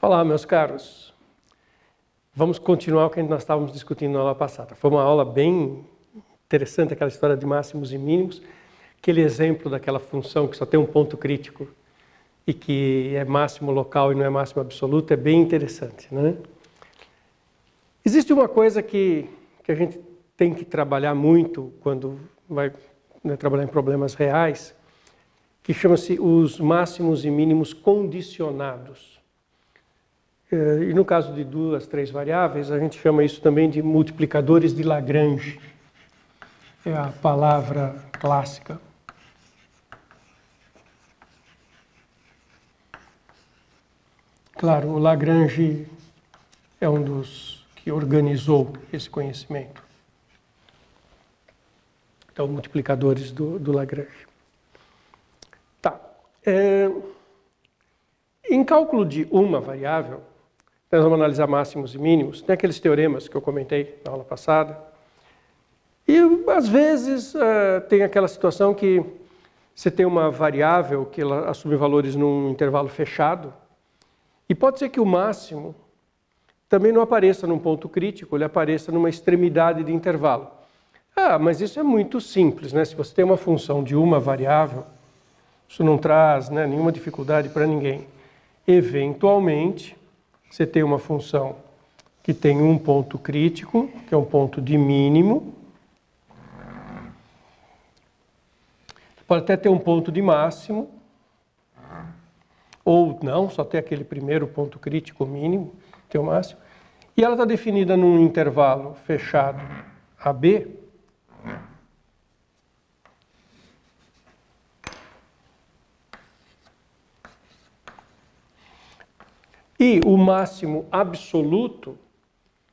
Olá, meus caros. Vamos continuar o que nós estávamos discutindo na aula passada. Foi uma aula bem interessante, aquela história de máximos e mínimos, aquele exemplo daquela função que só tem um ponto crítico e que é máximo local e não é máximo absoluto, é bem interessante, né? Existe uma coisa que a gente tem que trabalhar muito quando vai trabalhar em problemas reais, que chama-se os máximos e mínimos condicionados. E no caso de 2, 3 variáveis, a gente chama isso também de multiplicadores de Lagrange. É a palavra clássica. Claro, o Lagrange é um dos que organizou esse conhecimento. Então, multiplicadores do Lagrange. Tá. Em cálculo de uma variável, nós vamos analisar máximos e mínimos. Tem aqueles teoremas que eu comentei na aula passada. E, às vezes, tem aquela situação que você tem uma variável que ela assume valores num intervalo fechado. E pode ser que o máximo também não apareça num ponto crítico, ele apareça numa extremidade de intervalo. Mas isso é muito simples, né? Se você tem uma função de uma variável, isso não traz, né, nenhuma dificuldade para ninguém. Eventualmente, você tem uma função que tem um ponto crítico, que é um ponto de mínimo. Pode até ter um ponto de máximo, ou não, só ter aquele primeiro ponto crítico mínimo, que é o máximo. E ela está definida num intervalo fechado AB. E o máximo absoluto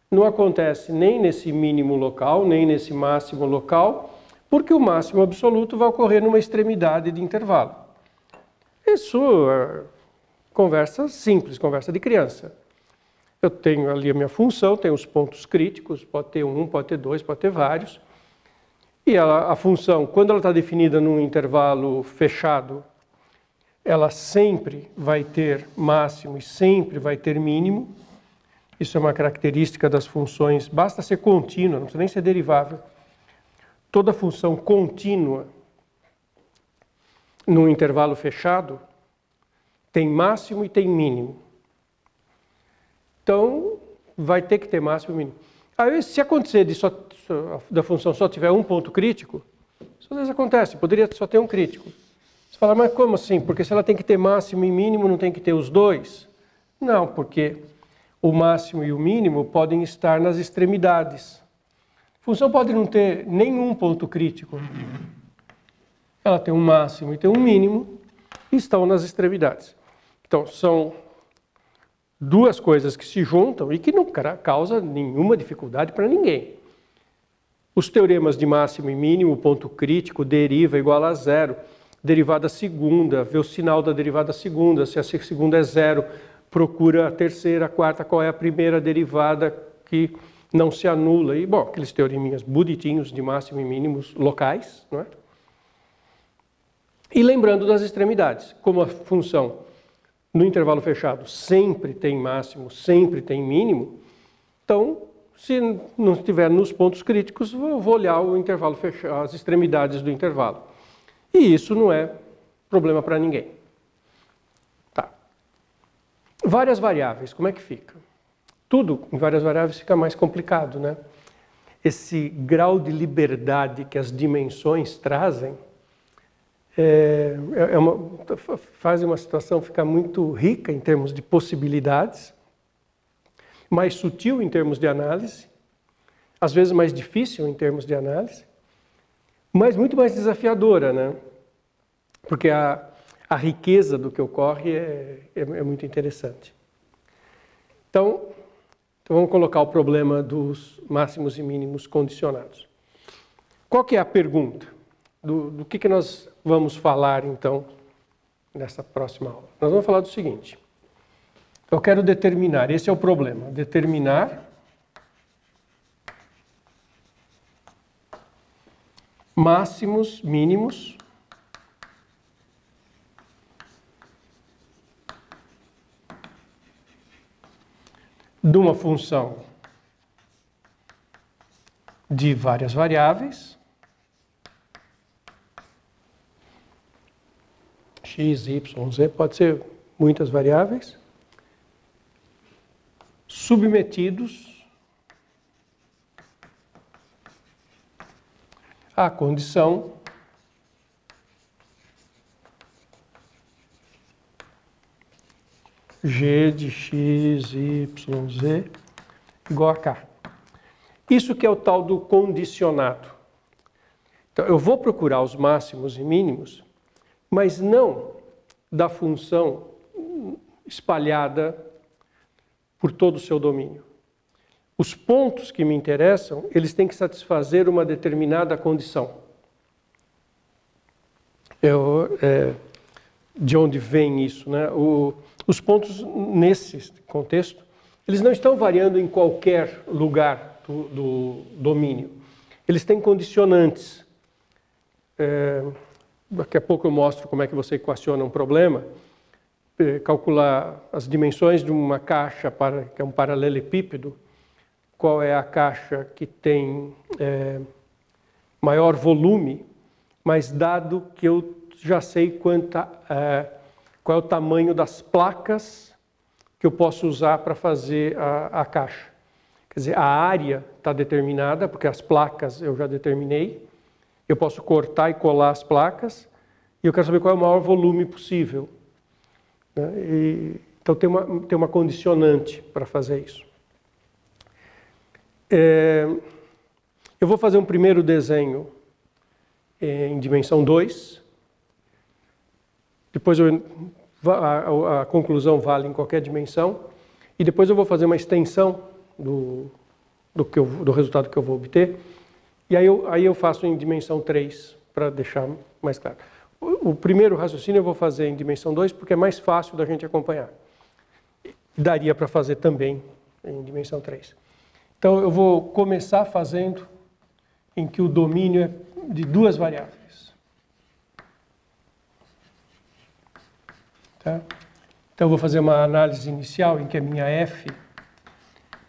não acontece nem nesse mínimo local, nem nesse máximo local, porque o máximo absoluto vai ocorrer numa extremidade de intervalo. Isso é conversa simples, conversa de criança. Eu tenho ali a minha função, tenho os pontos críticos, pode ter um, pode ter dois, pode ter vários. E a função, quando ela está definida num intervalo fechado, ela sempre vai ter máximo e sempre vai ter mínimo. Isso é uma característica das funções, basta ser contínua, não precisa nem ser derivável. Toda função contínua num intervalo fechado tem máximo e tem mínimo. Então, vai ter que ter máximo e mínimo. Aí, se acontecer da função só tiver um ponto crítico, isso às vezes acontece, poderia só ter um crítico. Você fala, mas como assim? Porque se ela tem que ter máximo e mínimo, não tem que ter os dois? Não, porque o máximo e o mínimo podem estar nas extremidades. A função pode não ter nenhum ponto crítico. Ela tem um máximo e tem um mínimo e estão nas extremidades. Então, são duas coisas que se juntam e que não causam nenhuma dificuldade para ninguém. Os teoremas de máximo e mínimo, ponto crítico, deriva igual a zero. Derivada segunda, vê o sinal da derivada segunda, se a segunda é zero, procura a terceira, a quarta, qual é a primeira derivada que não se anula. E, bom, aqueles teoreminhas bonitinhos de máximo e mínimos locais, não é? E lembrando das extremidades, como a função no intervalo fechado sempre tem máximo, sempre tem mínimo, então, se não estiver nos pontos críticos, eu vou olhar o intervalo fechado, as extremidades do intervalo. E isso não é problema para ninguém. Tá. Várias variáveis, como é que fica? Tudo em várias variáveis fica mais complicado, né? Esse grau de liberdade que as dimensões trazem faz uma situação ficar muito rica em termos de possibilidades, mais sutil em termos de análise, às vezes mais difícil em termos de análise, mas muito mais desafiadora, né? Porque a riqueza do que ocorre é muito interessante. Então, vamos colocar o problema dos máximos e mínimos condicionados. Qual que é a pergunta? Do que nós vamos falar, então, nessa próxima aula? Nós vamos falar do seguinte. Eu quero determinar, esse é o problema, determinar máximos, mínimos de uma função de várias variáveis, x, y, z, pode ser muitas variáveis, submetidos à condição g de x, y, z igual a k. Isso que é o tal do condicionado. Então, eu vou procurar os máximos e mínimos, mas não da função espalhada por todo o seu domínio. Os pontos que me interessam, eles têm que satisfazer uma determinada condição. De onde vem isso, né? Os pontos, nesse contexto, eles não estão variando em qualquer lugar do domínio. Eles têm condicionantes. Daqui a pouco eu mostro como é que você equaciona um problema. Calcular as dimensões de uma caixa, que é um paralelepípedo. Qual é a caixa que tem maior volume, mas dado que eu já sei qual é o tamanho das placas que eu posso usar para fazer a caixa. Quer dizer, a área está determinada, porque as placas eu já determinei. Eu posso cortar e colar as placas, e eu quero saber qual é o maior volume possível. Né? Então tem uma condicionante para fazer isso. Eu vou fazer um primeiro desenho em dimensão 2. Depois a conclusão vale em qualquer dimensão. E depois eu vou fazer uma extensão do resultado que eu vou obter. E aí eu faço em dimensão 3, para deixar mais claro. O primeiro raciocínio eu vou fazer em dimensão 2, porque é mais fácil da gente acompanhar. Daria para fazer também em dimensão 3. Então eu vou começar fazendo em que o domínio é de duas variáveis. Tá? Então eu vou fazer uma análise inicial em que a minha f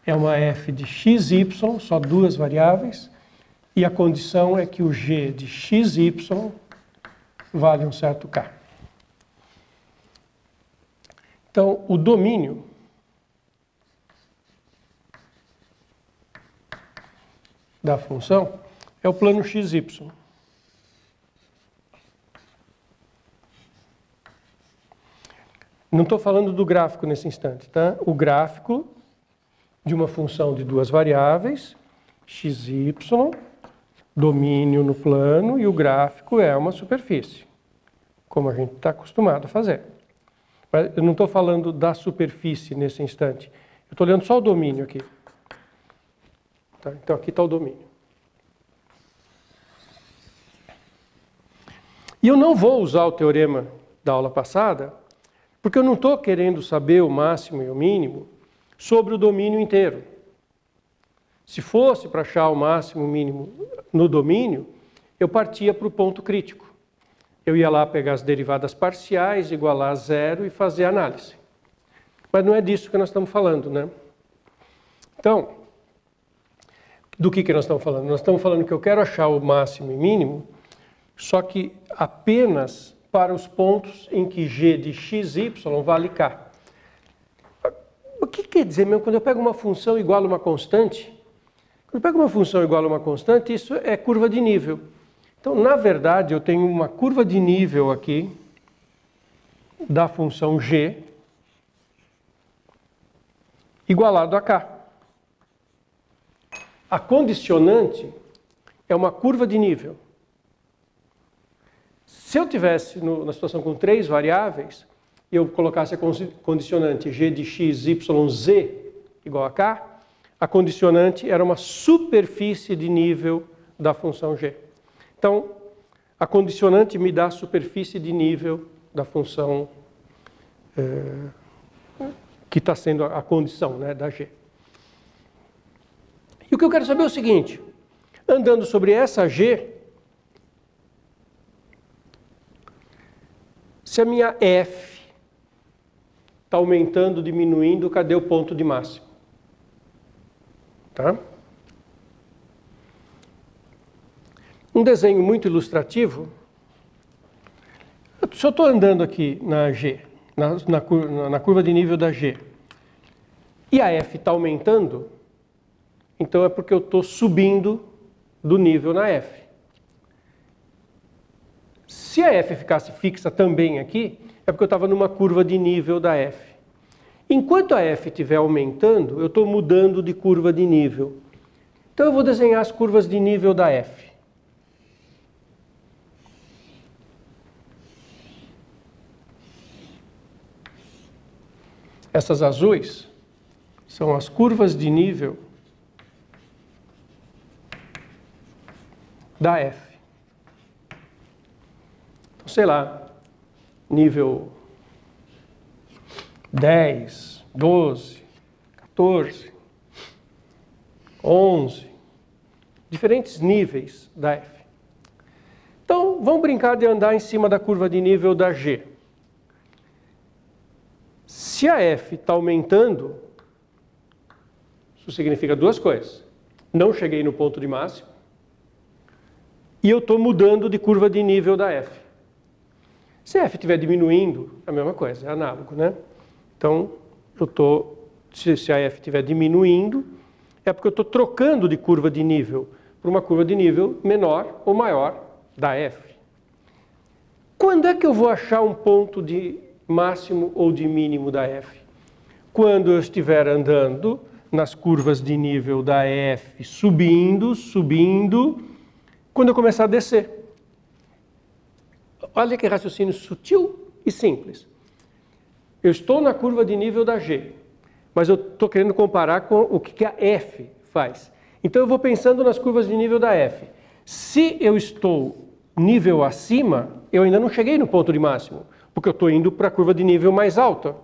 é uma f de x, y, só duas variáveis, e a condição é que o g de x, y vale um certo k. Então, o domínio da função é o plano xy. Não estou falando do gráfico nesse instante, tá? O gráfico de uma função de duas variáveis, x e y, domínio no plano, e o gráfico é uma superfície, como a gente está acostumado a fazer. Mas eu não estou falando da superfície nesse instante, eu estou olhando só o domínio aqui. Tá? Então aqui está o domínio. E eu não vou usar o teorema da aula passada, porque eu não estou querendo saber o máximo e o mínimo sobre o domínio inteiro. Se fosse para achar o máximo e o mínimo no domínio, eu partia para o ponto crítico. Eu ia lá pegar as derivadas parciais, igualar a zero e fazer a análise. Mas não é disso que nós estamos falando, né? Então, do que nós estamos falando? Nós estamos falando que eu quero achar o máximo e mínimo, só que apenas para os pontos em que g de x, y vale k. O que quer dizer mesmo quando eu pego uma função igual a uma constante? Quando eu pego uma função igual a uma constante, isso é curva de nível. Então, na verdade, eu tenho uma curva de nível aqui da função g igualado a k. A condicionante é uma curva de nível. Se eu tivesse na situação com três variáveis, e eu colocasse a condicionante g de x, y, z igual a k, a condicionante era uma superfície de nível da função g. Então, a condicionante me dá a superfície de nível da função que está sendo a condição, né, da g. E o que eu quero saber é o seguinte, andando sobre essa g, se a minha f está aumentando, diminuindo, cadê o ponto de máximo? Tá? Um desenho muito ilustrativo. Se eu estou andando aqui na G, na curva de nível da G, e a F está aumentando, então é porque eu estou subindo do nível na F. Se a F ficasse fixa também aqui, é porque eu estava numa curva de nível da F. Enquanto a F estiver aumentando, eu estou mudando de curva de nível. Então eu vou desenhar as curvas de nível da F. Essas azuis são as curvas de nível da F. Então, sei lá, nível 10, 12, 14, 11, diferentes níveis da F. Então, vamos brincar de andar em cima da curva de nível da G. Se a F está aumentando, isso significa duas coisas. Não cheguei no ponto de máximo e eu estou mudando de curva de nível da F. Se a F estiver diminuindo, é a mesma coisa, é análogo, né? Então, se a F estiver diminuindo, é porque eu estou trocando de curva de nível para uma curva de nível menor ou maior da F. Quando é que eu vou achar um ponto de máximo ou de mínimo da F? Quando eu estiver andando nas curvas de nível da F, subindo, quando eu começar a descer. Olha que raciocínio sutil e simples. Eu estou na curva de nível da G, mas eu estou querendo comparar com o que a F faz. Então eu vou pensando nas curvas de nível da F. Se eu estou nível acima, eu ainda não cheguei no ponto de máximo, porque eu estou indo para a curva de nível mais alta.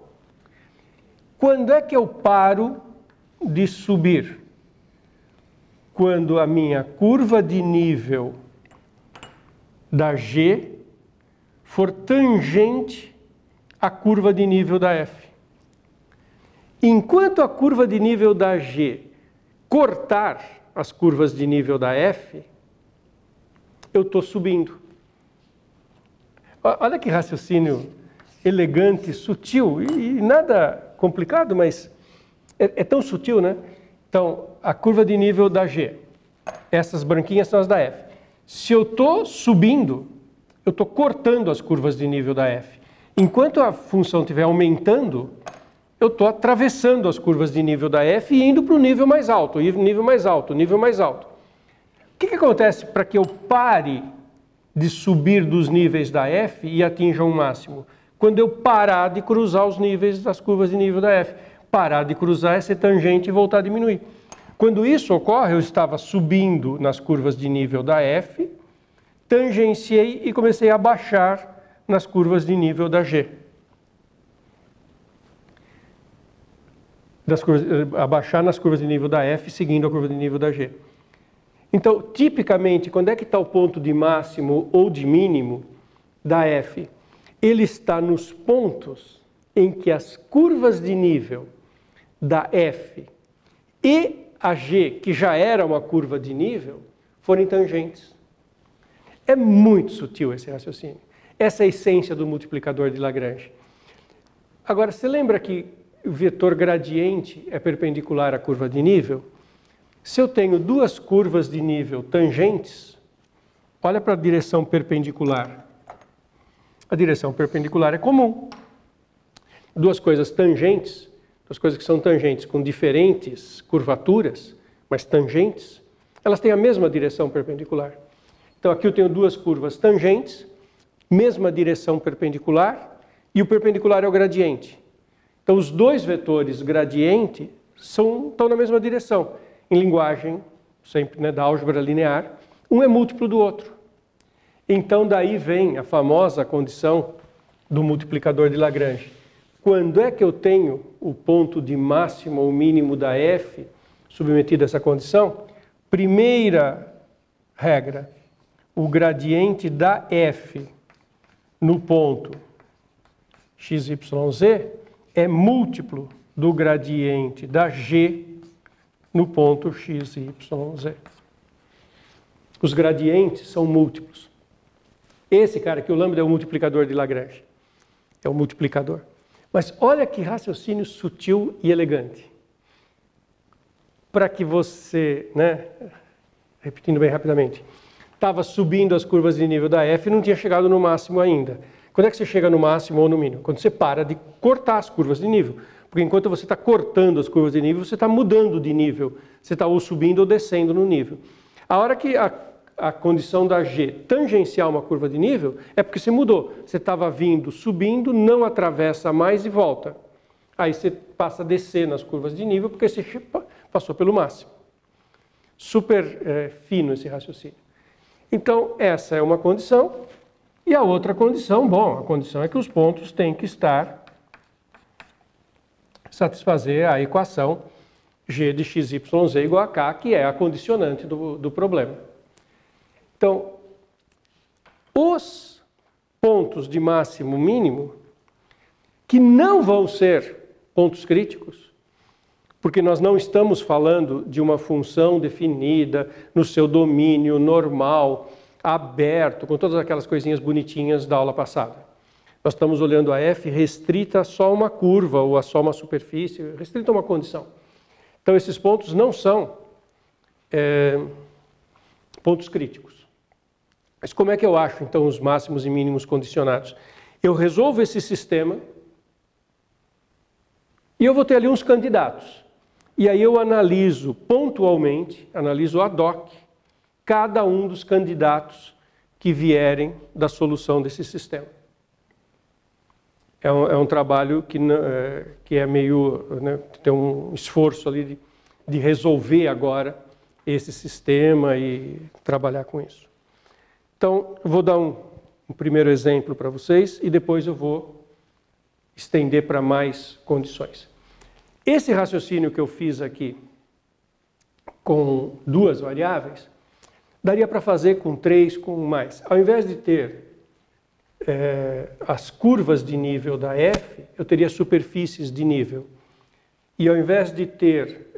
Quando é que eu paro de subir? Quando a minha curva de nível da G for tangente à curva de nível da F. Enquanto a curva de nível da G cortar as curvas de nível da F, eu estou subindo. Olha que raciocínio elegante, sutil e nada complicado, mas é tão sutil, né? Então, a curva de nível da G, essas branquinhas são as da F. Se eu estou subindo, eu estou cortando as curvas de nível da F. Enquanto a função estiver aumentando, eu estou atravessando as curvas de nível da F e indo para o nível mais alto, nível mais alto, nível mais alto. O que acontece para que eu pare de subir dos níveis da F e atinja um máximo? Quando eu parar de cruzar os níveis das curvas de nível da F. Parar de cruzar é ser tangente e voltar a diminuir. Quando isso ocorre, eu estava subindo nas curvas de nível da F, tangenciei e comecei a baixar nas curvas de nível da G. Abaixar nas curvas de nível da F, seguindo a curva de nível da G. Então, tipicamente, quando é que está o ponto de máximo ou de mínimo da F? Ele está nos pontos em que as curvas de nível da F e a G, que já era uma curva de nível, forem tangentes. É muito sutil esse raciocínio. Essa é a essência do multiplicador de Lagrange. Agora, você lembra que o vetor gradiente é perpendicular à curva de nível? Se eu tenho duas curvas de nível tangentes, olha para a direção perpendicular. A direção perpendicular é comum. Duas coisas tangentes, duas coisas que são tangentes com diferentes curvaturas, mas tangentes, elas têm a mesma direção perpendicular. Então aqui eu tenho duas curvas tangentes, mesma direção perpendicular, e o perpendicular é o gradiente. Então os dois vetores gradiente estão na mesma direção. Em linguagem, sempre, né, da álgebra linear, um é múltiplo do outro. Então daí vem a famosa condição do multiplicador de Lagrange. Quando é que eu tenho o ponto de máximo ou mínimo da F submetido a essa condição? Primeira regra, o gradiente da F no ponto XYZ é múltiplo do gradiente da G no ponto x, y, z. Os gradientes são múltiplos. Esse cara aqui, o lambda, é o multiplicador de Lagrange. É o multiplicador. Mas olha que raciocínio sutil e elegante. Para que você, né, repetindo bem rapidamente, estava subindo as curvas de nível da F e não tinha chegado no máximo ainda. Quando é que você chega no máximo ou no mínimo? Quando você para de cortar as curvas de nível. Porque enquanto você está cortando as curvas de nível, você está mudando de nível. Você está ou subindo ou descendo no nível. A hora que a condição da G tangencial uma curva de nível, é porque você mudou. Você estava vindo, subindo, não atravessa mais e volta. Aí você passa a descer nas curvas de nível, porque você passou pelo máximo. Super fino esse raciocínio. Então, essa é uma condição. E a outra condição, bom, a condição é que os pontos têm que satisfazer a equação g de x, y, z igual a k, que é a condicionante do problema. Então, os pontos de máximo mínimo, que não vão ser pontos críticos, porque nós não estamos falando de uma função definida no seu domínio normal, aberto, com todas aquelas coisinhas bonitinhas da aula passada. Nós estamos olhando a f restrita a só uma curva ou a só uma superfície, restrita a uma condição. Então, esses pontos não são pontos críticos. Mas como é que eu acho, então, os máximos e mínimos condicionados? Eu resolvo esse sistema e eu vou ter ali uns candidatos. E aí eu analiso pontualmente, analiso ad hoc, cada um dos candidatos que vierem da solução desse sistema. É um trabalho que é meio, né, tem um esforço ali de resolver agora esse sistema e trabalhar com isso. Então, eu vou dar um primeiro exemplo para vocês e depois eu vou estender para mais condições. Esse raciocínio que eu fiz aqui com duas variáveis, daria para fazer com 3, com mais. Ao invés de ter as curvas de nível da F, eu teria superfícies de nível. E ao invés de ter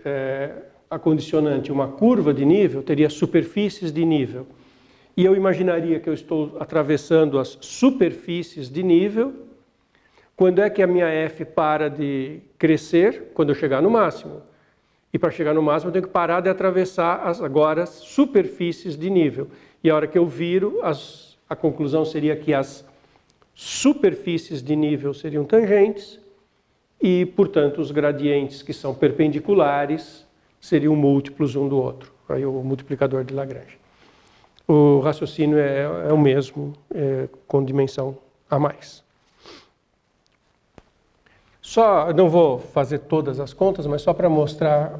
a condicionante uma curva de nível, eu teria superfícies de nível. E eu imaginaria que eu estou atravessando as superfícies de nível. Quando é que a minha F para de crescer? Quando eu chegar no máximo. E para chegar no máximo eu tenho que parar de atravessar agora as superfícies de nível. E a hora que eu viro, a conclusão seria que as superfícies de nível seriam tangentes e, portanto, os gradientes que são perpendiculares seriam múltiplos um do outro. Aí o multiplicador de Lagrange. O raciocínio é o mesmo, com dimensão a mais. Só, não vou fazer todas as contas, mas só para mostrar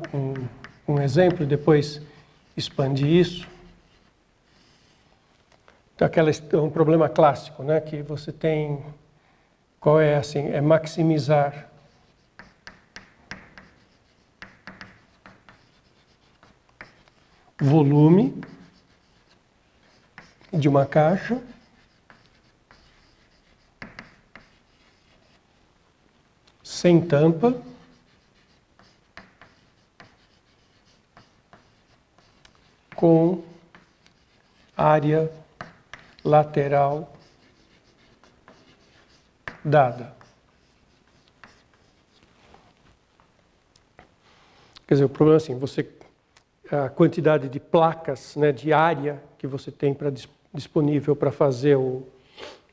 um exemplo e depois expandir isso. Então, um problema clássico, né, que você tem, qual é assim, é maximizar volume de uma caixa sem tampa com área lateral dada. Quer dizer, o problema é assim, a quantidade de placas, né, de área que você tem disponível para fazer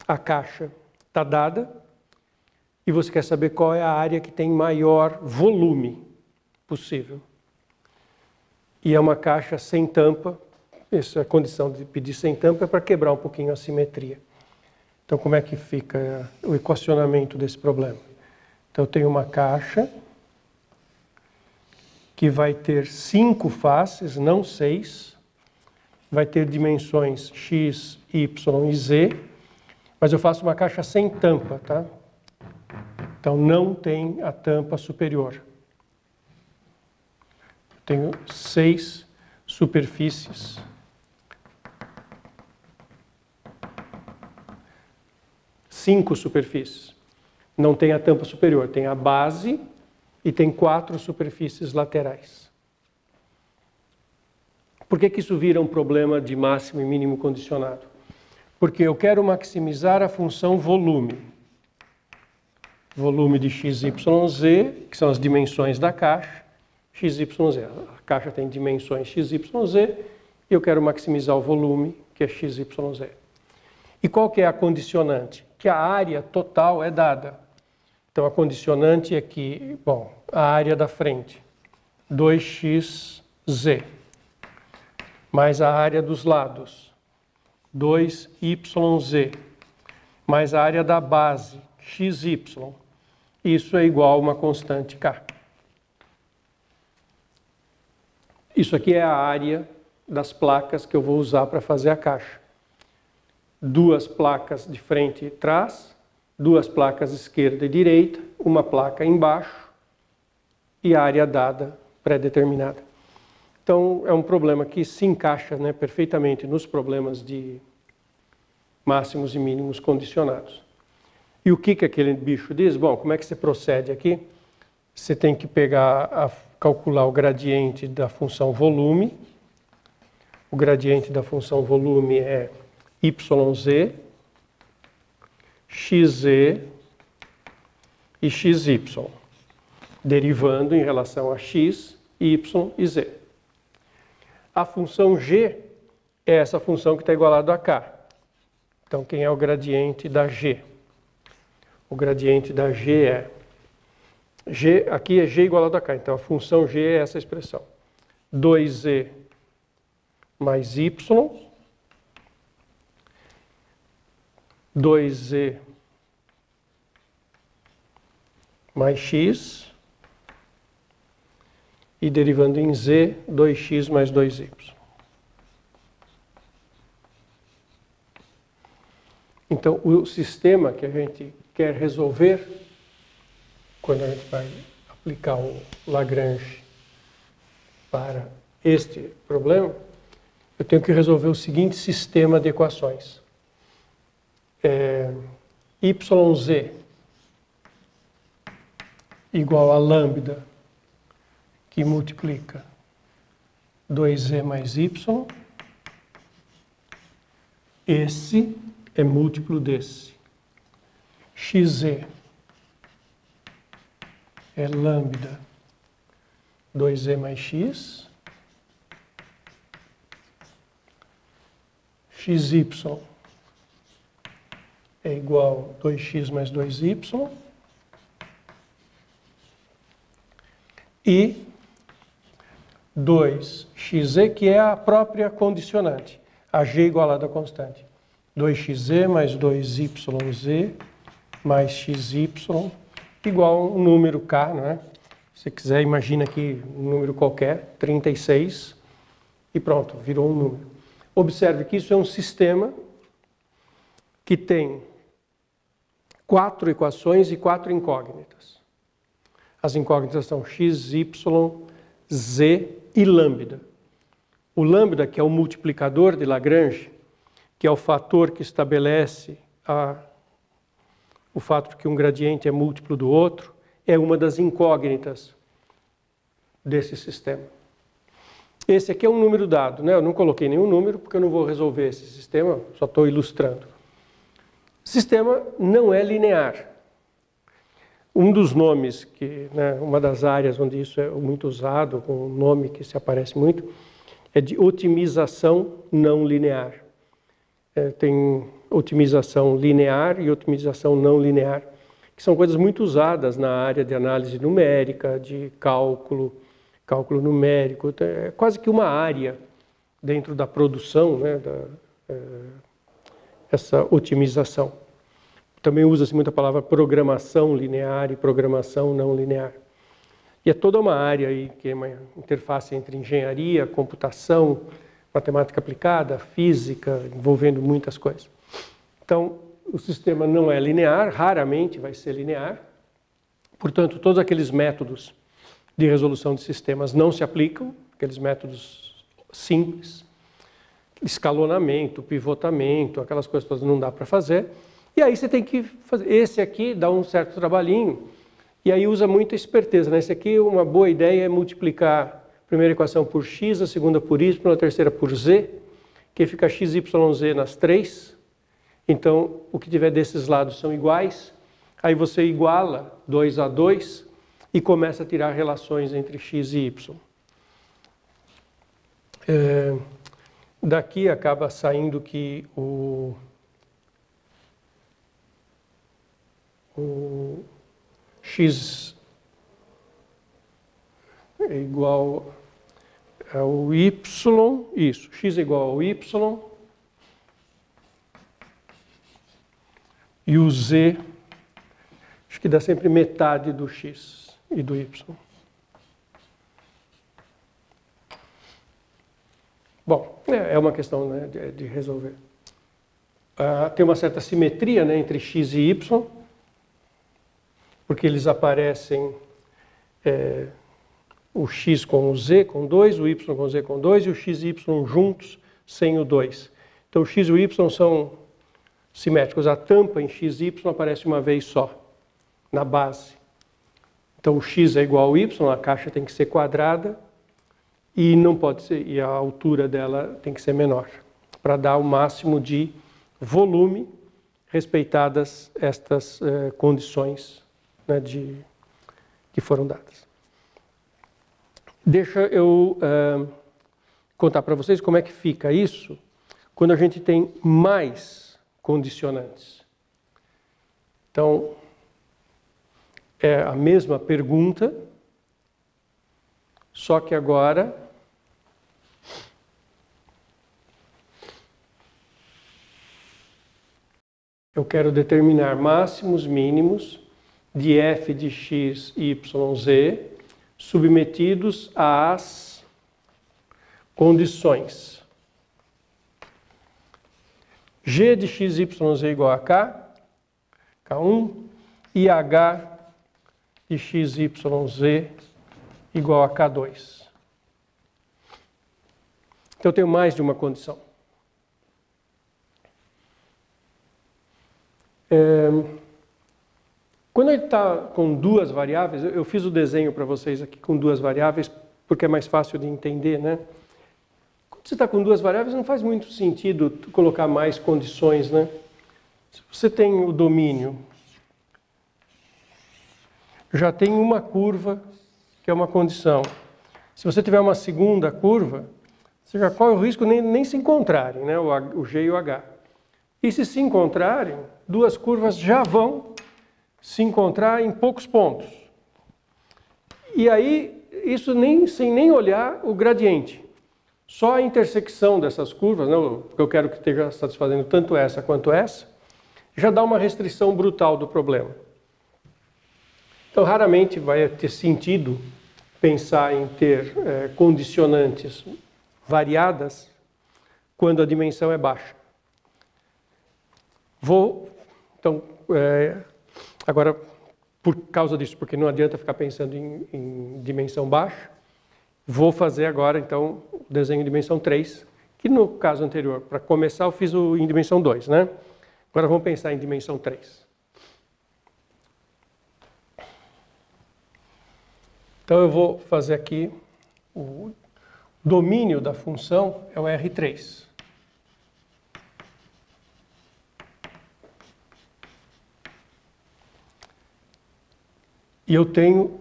a caixa está dada e você quer saber qual é a área que tem maior volume possível. E é uma caixa sem tampa. Essa condição de pedir sem tampa é para quebrar um pouquinho a simetria. Então, como é que fica o equacionamento desse problema? Então, eu tenho uma caixa que vai ter 5 faces, não 6. Vai ter dimensões x, y e z. Mas eu faço uma caixa sem tampa, tá? Então, não tem a tampa superior. Eu tenho 6 superfícies. Cinco superfícies. Não tem a tampa superior, tem a base e tem 4 superfícies laterais. Por que que isso vira um problema de máximo e mínimo condicionado? Porque eu quero maximizar a função volume. Volume de x, y, z, que são as dimensões da caixa, x, y, z. A caixa tem dimensões x, y, z, e eu quero maximizar o volume, que é x, y, z. E qual que é a condicionante? Que a área total é dada. Então a condicionante é que, bom, a área da frente, 2xz, mais a área dos lados, 2yz, mais a área da base, xy. Isso é igual a uma constante k. Isso aqui é a área das placas que eu vou usar para fazer a caixa. Duas placas de frente e trás, duas placas esquerda e direita, uma placa embaixo e a área dada pré-determinada. Então é um problema que se encaixa, né, perfeitamente nos problemas de máximos e mínimos condicionados. E o que aquele bicho diz? Bom, como é que você procede aqui? Você tem que calcular o gradiente da função volume. O gradiente da função volume é yz, xz e xy, derivando em relação a x, y e z. A função g é essa função que está igualada a k. Então, quem é o gradiente da g? O gradiente da g é... aqui é g igualado a k, então a função g é essa expressão. 2z mais y, 2z mais x, e derivando em z, 2x mais 2y. Então, o sistema que a gente quer resolver, quando a gente vai aplicar o Lagrange para este problema, eu tenho que resolver o seguinte sistema de equações. YZ igual a lambda, que multiplica 2z mais y, esse é múltiplo desse. Xz é lambda 2z mais x, xy é igual a 2x mais 2y, e 2xz, que é a própria condicionante, a g igualada a constante. 2xz mais 2yz mais xy igual a um número k, não é? Se você quiser, imagina aqui um número qualquer, 36, e pronto, virou um número. Observe que isso é um sistema que tem 4 equações e 4 incógnitas. As incógnitas são x, y, z e lambda. O lambda, que é o multiplicador de Lagrange, que é o fator que estabelece o fato de que um gradiente é múltiplo do outro, é uma das incógnitas desse sistema. Esse aqui é um número dado, né? Eu não coloquei nenhum número porque eu não vou resolver esse sistema, só estou ilustrando. O sistema não é linear. Um dos nomes, uma das áreas onde isso é muito usado, um nome que se aparece muito, é de otimização não linear. Tem otimização linear e otimização não linear, que são coisas muito usadas na área de análise numérica, de cálculo numérico. É quase que uma área dentro da produção, né, essa otimização. Também usa-se muito a palavra programação linear e programação não linear. E é toda uma área aí que é uma interface entre engenharia, computação, matemática aplicada, física, envolvendo muitas coisas. Então, o sistema não é linear, raramente vai ser linear. Portanto, todos aqueles métodos de resolução de sistemas não se aplicam, aqueles métodos simples, escalonamento, pivotamento, aquelas coisas todas não dá para fazer. E aí você tem que fazer. Esse aqui dá um certo trabalhinho, e aí usa muita esperteza, né? Esse aqui, uma boa ideia é multiplicar primeira equação por x, a segunda por y, a terceira por z, que fica x, y, z nas três. Então, o que tiver desses lados são iguais. Aí você iguala 2 a 2 e começa a tirar relações entre x e y. Daqui acaba saindo que o x é igual ao y, isso, x é igual ao y, e o z, acho que dá sempre metade do x e do y. Bom, é uma questão, né, de resolver. Tem uma certa simetria, né, entre x e y, porque eles aparecem o x com o z com 2, o y com o z com 2 e o x e y juntos sem o 2. Então o x e o y são simétricos. A tampa em x e y aparece uma vez só, na base. Então o x é igual ao y, a caixa tem que ser quadrada e não pode ser, e a altura dela tem que ser menor, para dar o máximo de volume, respeitadas estas condições, né, que foram dadas. Deixa eu contar para vocês como é que fica isso quando a gente tem mais condicionantes. Então, é a mesma pergunta, só que agora eu quero determinar máximos, mínimos de f de x, y, z submetidos às condições g de x, y, z igual a k, k1, e h de x, y, z igual a k2. Então eu tenho mais de uma condição. Quando ele está com duas variáveis, eu fiz o desenho para vocês aqui com duas variáveis, porque é mais fácil de entender, né? Quando você está com duas variáveis, não faz muito sentido colocar mais condições, né? Se você tem o domínio, já tem uma curva que é uma condição. Se você tiver uma segunda curva, você já corre o risco nem se encontrarem, né? O G e o H. E se se encontrarem, duas curvas já vão se encontrar em poucos pontos. E aí, isso sem nem olhar o gradiente. Só a intersecção dessas curvas, né, porque eu quero que esteja satisfazendo tanto essa quanto essa, já dá uma restrição brutal do problema. Então, raramente vai ter sentido pensar em ter condicionantes variadas quando a dimensão é baixa. Então, agora, por causa disso, porque não adianta ficar pensando em dimensão baixa, vou fazer agora, então, o desenho em dimensão 3, que no caso anterior, para começar, eu fiz em dimensão 2, né? Agora vamos pensar em dimensão 3. Então, eu vou fazer aqui, o domínio da função é o R3. E eu tenho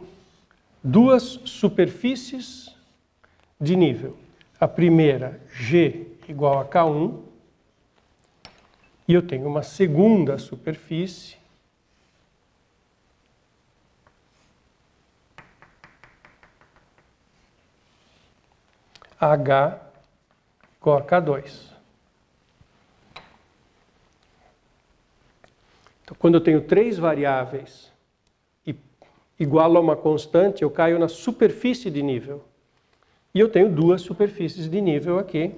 duas superfícies de nível. A primeira, G igual a K1. E eu tenho uma segunda superfície, H igual a K2. Então, quando eu tenho três variáveis igual a uma constante, eu caio na superfície de nível. E eu tenho duas superfícies de nível aqui.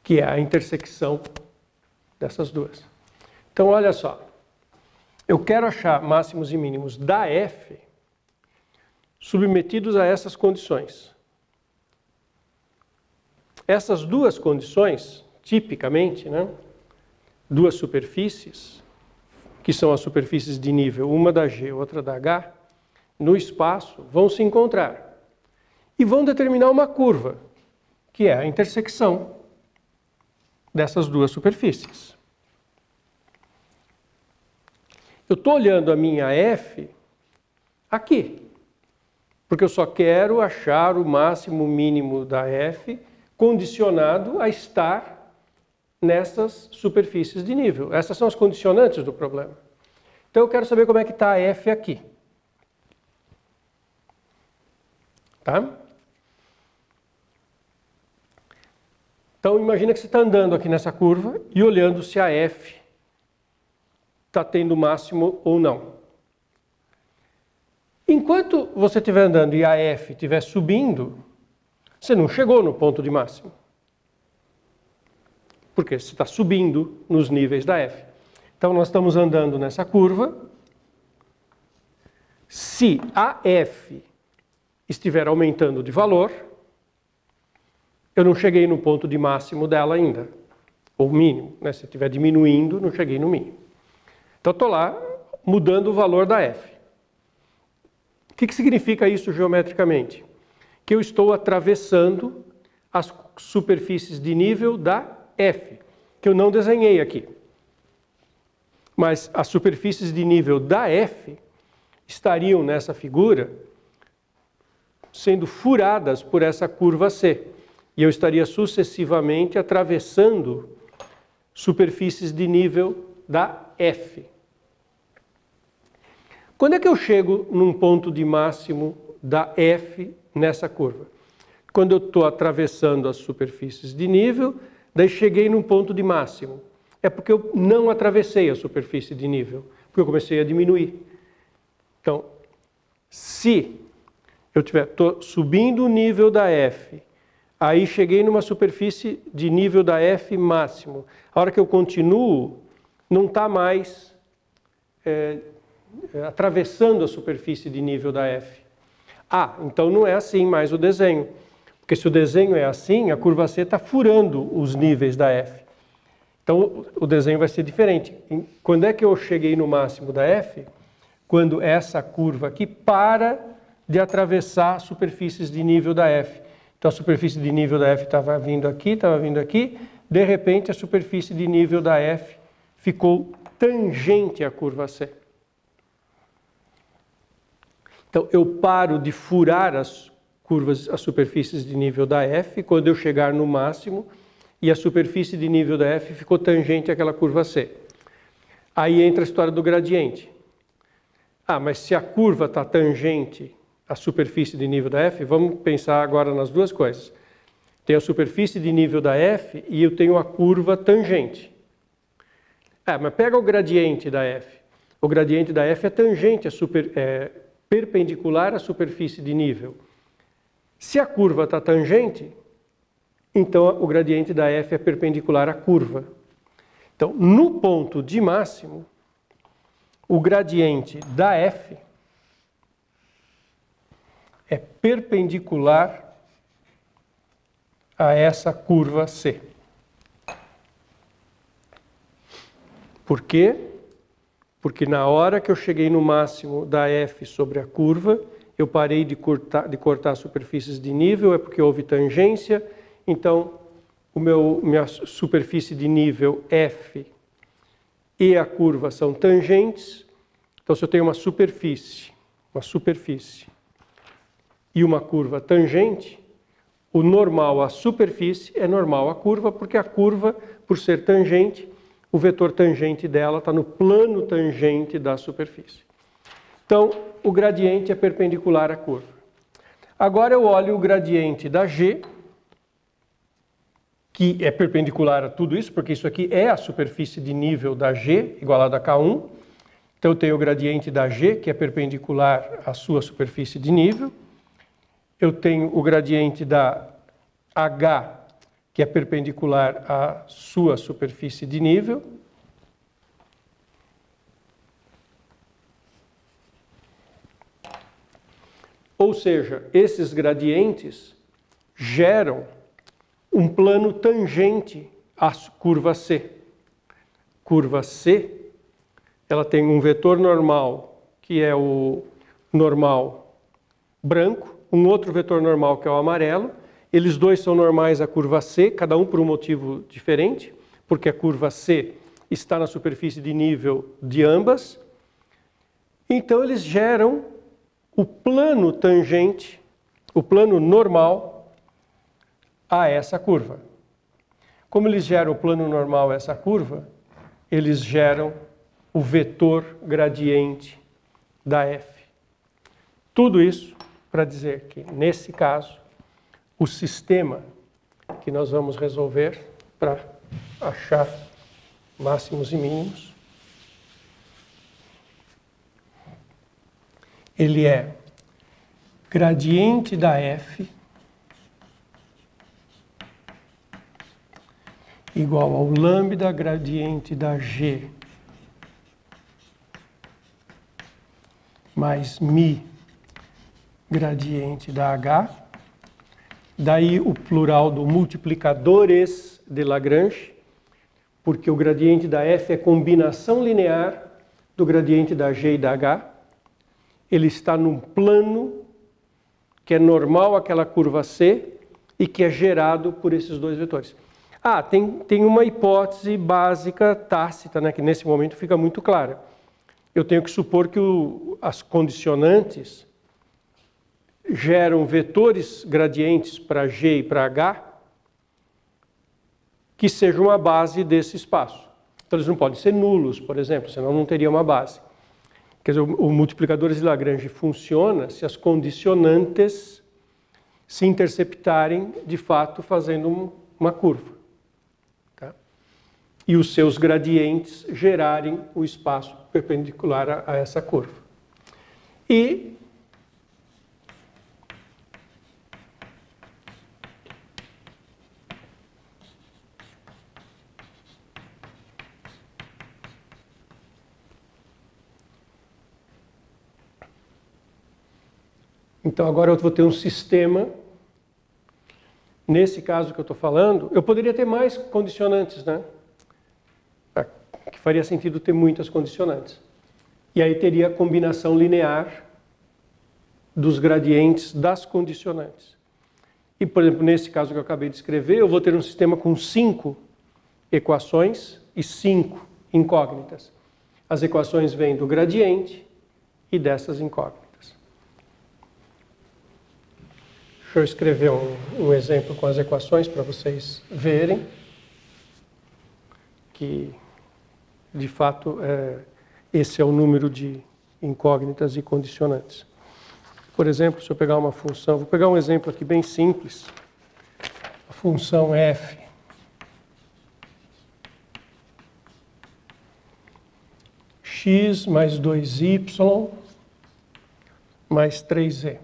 Que é a intersecção dessas duas. Então, olha só. Eu quero achar máximos e mínimos da f submetidos a essas condições. Essas duas condições, tipicamente, né, duas superfícies que são as superfícies de nível, uma da G, outra da H, no espaço, vão se encontrar e vão determinar uma curva, que é a intersecção dessas duas superfícies. Eu estou olhando a minha F aqui, porque eu só quero achar o máximo mínimo da F condicionado a estar nessas superfícies de nível. Essas são as condicionantes do problema. Então eu quero saber como é que está a F aqui. Tá? Então imagina que você está andando aqui nessa curva e olhando se a F está tendo máximo ou não. Enquanto você estiver andando e a F estiver subindo, você não chegou no ponto de máximo. Porque você está subindo nos níveis da F. Então nós estamos andando nessa curva. Se a F estiver aumentando de valor, eu não cheguei no ponto de máximo dela ainda. Ou mínimo, né? Se estiver diminuindo, não cheguei no mínimo. Então estou lá mudando o valor da F. O que significa isso geometricamente? Que eu estou atravessando as superfícies de nível da F, que eu não desenhei aqui. Mas as superfícies de nível da F estariam nessa figura sendo furadas por essa curva C. E eu estaria sucessivamente atravessando superfícies de nível da F. Quando é que eu chego num ponto de máximo da F nessa curva? Quando eu estou atravessando as superfícies de nível, daí cheguei num ponto de máximo. É porque eu não atravessei a superfície de nível, porque eu comecei a diminuir. Então, se eu estou subindo o nível da F, aí cheguei numa superfície de nível da F máximo. A hora que eu continuo, não está mais atravessando a superfície de nível da F. Ah, então não é assim mais o desenho. Porque se o desenho é assim, a curva C está furando os níveis da F. Então o desenho vai ser diferente. Quando é que eu cheguei no máximo da F? Quando essa curva aqui para de atravessar superfícies de nível da F. Então a superfície de nível da F estava vindo aqui, de repente a superfície de nível da F ficou tangente à curva C. Então eu paro de furar as superfícies de nível da F quando eu chegar no máximo e a superfície de nível da F ficou tangente àquela curva C. Aí entra a história do gradiente. Ah, mas se a curva está tangente à superfície de nível da F, vamos pensar agora nas duas coisas. Tem a superfície de nível da F e eu tenho a curva tangente. Ah, mas pega o gradiente da F. O gradiente da F é tangente, perpendicular à superfície de nível. Se a curva está tangente, então o gradiente da F é perpendicular à curva. Então, no ponto de máximo, o gradiente da F é perpendicular a essa curva C. Por quê? Porque na hora que eu cheguei no máximo da F sobre a curva, eu parei de cortar superfícies de nível, é porque houve tangência, então minha superfície de nível F e a curva são tangentes. Então se eu tenho uma superfície e uma curva tangente, o normal à superfície é normal à curva, porque a curva, por ser tangente, o vetor tangente dela está no plano tangente da superfície. Então, o gradiente é perpendicular à curva. Agora eu olho o gradiente da G, que é perpendicular a tudo isso, porque isso aqui é a superfície de nível da G, igualada a K1. Então eu tenho o gradiente da G, que é perpendicular à sua superfície de nível. Eu tenho o gradiente da H, que é perpendicular à sua superfície de nível. Ou seja, esses gradientes geram um plano tangente à curva C. Curva C ela tem um vetor normal, que é o normal branco, um outro vetor normal, que é o amarelo. Eles dois são normais à curva C, cada um por um motivo diferente, porque a curva C está na superfície de nível de ambas. Então, eles geram o plano tangente, o plano normal a essa curva. Como eles geram o plano normal a essa curva, eles geram o vetor gradiente da F. Tudo isso para dizer que, nesse caso, o sistema que nós vamos resolver para achar máximos e mínimos, ele é gradiente da F igual ao lambda gradiente da G mais mi gradiente da H. Daí o plural do multiplicadores de Lagrange, porque o gradiente da F é combinação linear do gradiente da G e da H. Ele está num plano que é normal àquela curva C e que é gerado por esses dois vetores. Ah, tem uma hipótese básica tácita, né, que nesse momento fica muito clara. Eu tenho que supor que as condicionantes geram vetores gradientes para G e para H que sejam a base desse espaço. Então eles não podem ser nulos, por exemplo, senão não teria uma base. Quer dizer, o multiplicadores de Lagrange funciona se as condicionantes se interceptarem, de fato, fazendo uma curva. Tá? E os seus gradientes gerarem o espaço perpendicular a essa curva. E então, agora eu vou ter um sistema, nesse caso que eu estou falando, eu poderia ter mais condicionantes, né? Que faria sentido ter muitas condicionantes. E aí teria a combinação linear dos gradientes das condicionantes. E, por exemplo, nesse caso que eu acabei de escrever, eu vou ter um sistema com 5 equações e 5 incógnitas. As equações vêm do gradiente e dessas incógnitas. Deixa eu escrever um exemplo com as equações para vocês verem que, de fato, esse é o número de incógnitas e condicionantes. Por exemplo, se eu pegar uma função, vou pegar um exemplo aqui bem simples, a função f x mais 2y mais 3z.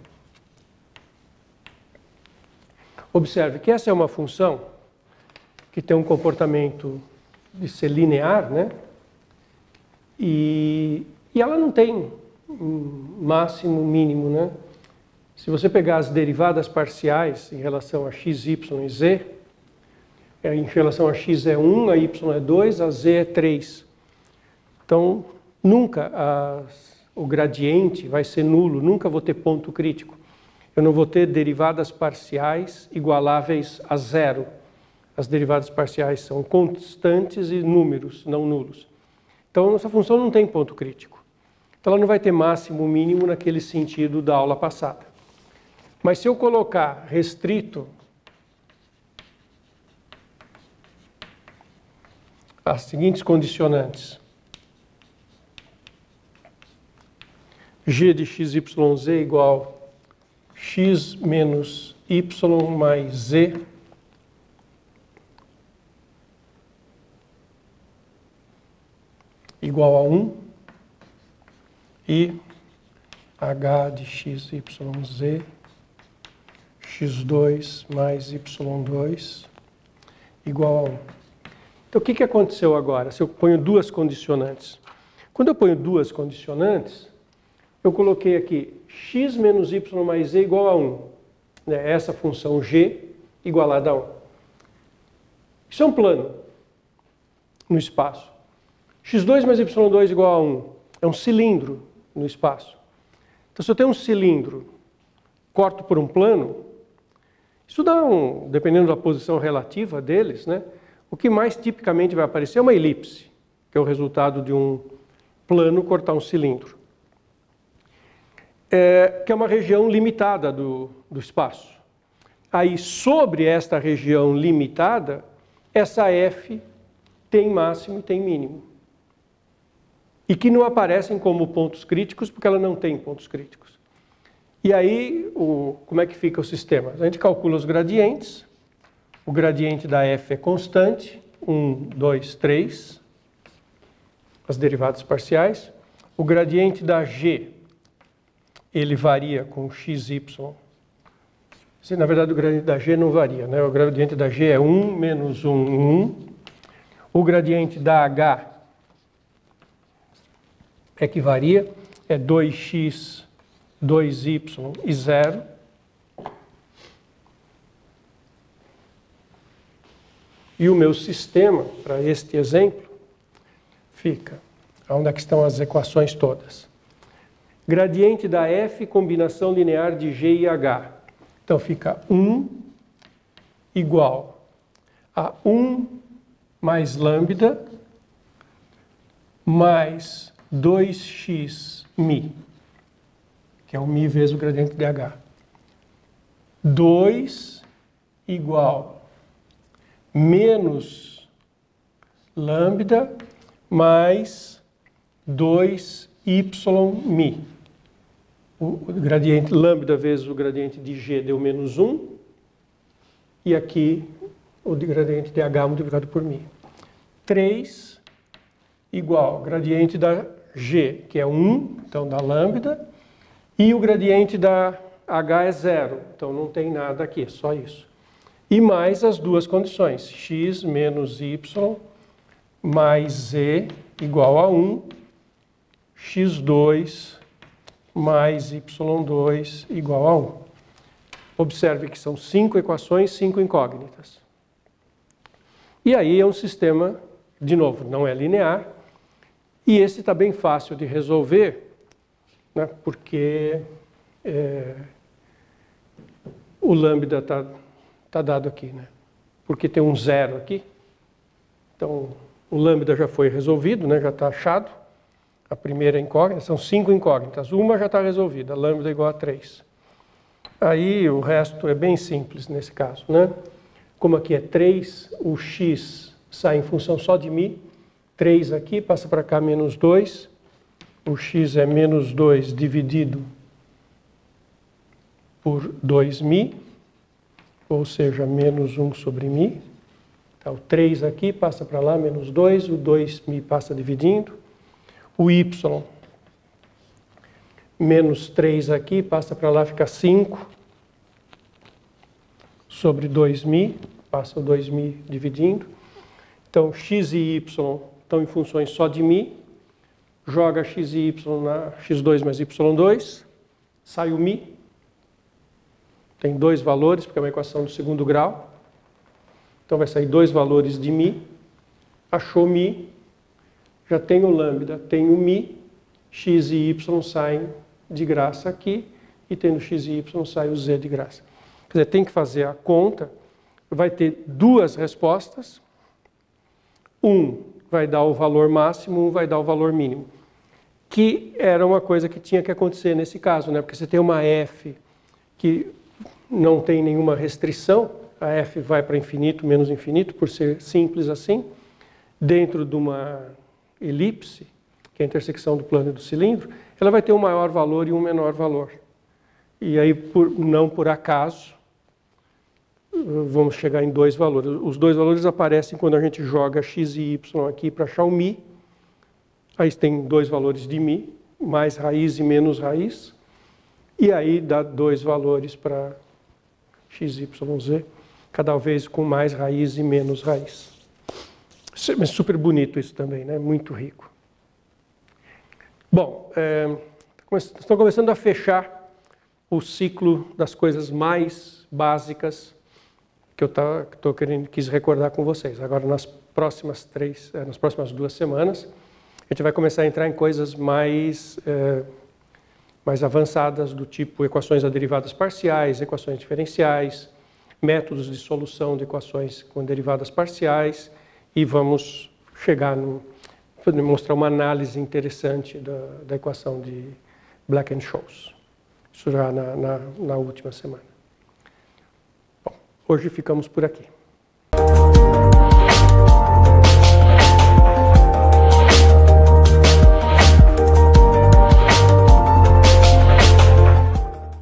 Observe que essa é uma função que tem um comportamento de ser linear, né? E ela não tem um máximo, mínimo, né? Se você pegar as derivadas parciais em relação a x, y e z, em relação a x é 1, a y é 2, a z é 3. Então, nunca o gradiente vai ser nulo, nunca vou ter ponto crítico. Eu não vou ter derivadas parciais igualáveis a zero. As derivadas parciais são constantes e números, não nulos. Então, nossa função não tem ponto crítico. Então, ela não vai ter máximo, mínimo naquele sentido da aula passada. Mas se eu colocar restrito as seguintes condicionantes: g de x, y, z igual x menos y mais z igual a 1 e h de x, y, z x2 mais y2 igual a 1. Então, o que aconteceu agora? Se eu ponho duas condicionantes. Quando eu ponho duas condicionantes, eu coloquei aqui x menos y mais z igual a 1. Essa função g igualada a 1. Isso é um plano no espaço. x2 mais y2 igual a 1 é um cilindro no espaço. Então, se eu tenho um cilindro, corto por um plano, isso dá dependendo da posição relativa deles, né, o que mais tipicamente vai aparecer é uma elipse, que é o resultado de um plano cortar um cilindro. Que é uma região limitada do espaço. Aí, sobre esta região limitada, essa F tem máximo e tem mínimo. E que não aparecem como pontos críticos, porque ela não tem pontos críticos. E aí, como é que fica o sistema? A gente calcula os gradientes. O gradiente da F é constante, 1, 2, 3, as derivadas parciais. O gradiente da G, ele varia com xy. Na verdade, o gradiente da G não varia, né? O gradiente da G é 1 menos 1, 1. O gradiente da H é que varia, é 2x, 2y e 0. E o meu sistema, para este exemplo, fica, onde é que estão as equações todas? Gradiente da F, combinação linear de G e H. Então, fica 1 igual a 1 mais lambda mais 2x mi, que é o mi vezes o gradiente de H. 2 igual menos lambda mais 2y mi. O gradiente lambda vezes o gradiente de G deu menos 1. E aqui o gradiente de H multiplicado por mi. 3 igual gradiente da G, que é 1, então da lambda. E o gradiente da H é 0, então não tem nada aqui, só isso. E mais as duas condições, x menos y mais z igual a 1, x2 mais y2 igual a 1. Observe que são 5 equações, 5 incógnitas. E aí é um sistema, de novo, não é linear, e esse está bem fácil de resolver, né, porque o lambda está dado aqui, né? Porque tem um 0 aqui. Então, o lambda já foi resolvido, né, já está achado. A primeira incógnita, são 5 incógnitas. Uma já está resolvida, lambda igual a 3. Aí o resto é bem simples nesse caso, né? Como aqui é 3, o x sai em função só de mi. 3 aqui, passa para cá menos 2. O x é menos 2 dividido por 2mi, ou seja, menos 1 sobre mi. Então, o 3 aqui passa para lá, menos 2, o 2mi passa dividindo. O y, menos 3 aqui, passa para lá, fica 5, sobre 2mi, passa o 2mi dividindo. Então, x e y estão em funções só de mi, joga x e y na x2 mais y2, sai o mi, tem 2 valores, porque é uma equação do segundo grau, então vai sair 2 valores de mi, achou mi, já tem o lambda, tem o mi, x e y saem de graça aqui, e tendo x e y sai o z de graça. Quer dizer, tem que fazer a conta, vai ter 2 respostas, um vai dar o valor máximo, um vai dar o valor mínimo, que era uma coisa que tinha que acontecer nesse caso, né? Porque você tem uma f que não tem nenhuma restrição, a f vai para infinito menos infinito, por ser simples assim, dentro de uma elipse, que é a intersecção do plano e do cilindro, ela vai ter um maior valor e um menor valor. E aí, não por acaso, vamos chegar em 2 valores. Os 2 valores aparecem quando a gente joga x e y aqui para achar o mi. Aí tem 2 valores de mi, mais raiz e menos raiz. E aí dá 2 valores para x, y, z, cada vez com mais raiz e menos raiz. É super bonito isso também, né? Muito rico. Bom, estão começando a fechar o ciclo das coisas mais básicas que eu quis recordar com vocês. Agora, nas próximas 2 semanas, a gente vai começar a entrar em coisas mais avançadas, do tipo equações a derivadas parciais, equações diferenciais, métodos de solução de equações com derivadas parciais, e vamos chegar mostrar uma análise interessante da equação de Black-Scholes. Isso já na última semana. Bom, hoje ficamos por aqui.